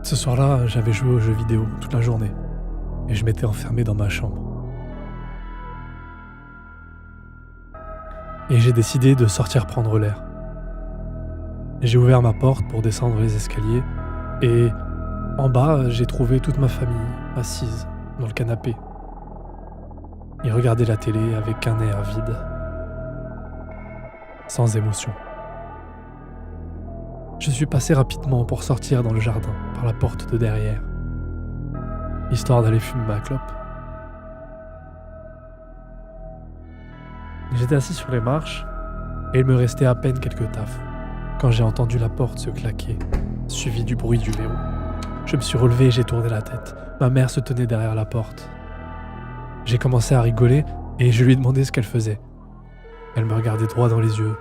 Ce soir-là, j'avais joué aux jeux vidéo toute la journée et je m'étais enfermé dans ma chambre. Et j'ai décidé de sortir prendre l'air. J'ai ouvert ma porte pour descendre les escaliers et en bas, j'ai trouvé toute ma famille assise dans le canapé. Ils regardaient la télé avec un air vide, sans émotion. Je suis passé rapidement pour sortir dans le jardin par la porte de derrière, histoire d'aller fumer ma clope. J'étais assis sur les marches et il me restait à peine quelques taffes quand j'ai entendu la porte se claquer, suivi du bruit du verrou. Je me suis relevé et j'ai tourné la tête. Ma mère se tenait derrière la porte. J'ai commencé à rigoler et je lui ai demandé ce qu'elle faisait. Elle me regardait droit dans les yeux,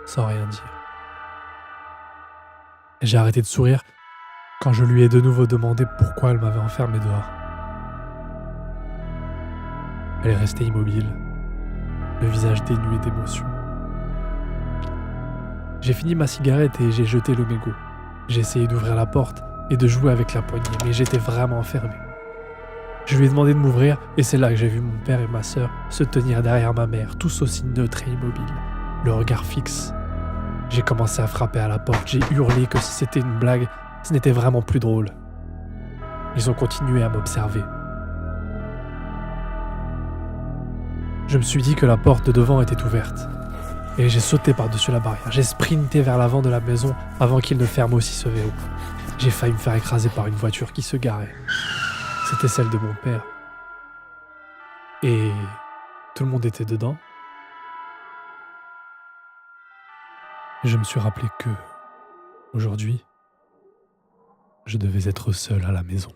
sans rien dire. Et j'ai arrêté de sourire quand je lui ai de nouveau demandé pourquoi elle m'avait enfermé dehors. Elle est restée immobile, le visage dénué d'émotion. J'ai fini ma cigarette et j'ai jeté le mégot. J'ai essayé d'ouvrir la porte et de jouer avec la poignée, mais j'étais vraiment enfermé. Je lui ai demandé de m'ouvrir et c'est là que j'ai vu mon père et ma sœur se tenir derrière ma mère, tous aussi neutres et immobiles, le regard fixe. J'ai commencé à frapper à la porte, j'ai hurlé que si c'était une blague, ce n'était vraiment plus drôle. Ils ont continué à m'observer. Je me suis dit que la porte de devant était ouverte. Et j'ai sauté par-dessus la barrière. J'ai sprinté vers l'avant de la maison avant qu'il ne ferme aussi ce verrou. J'ai failli me faire écraser par une voiture qui se garait. C'était celle de mon père. Et tout le monde était dedans. Je me suis rappelé que, aujourd'hui, je devais être seul à la maison.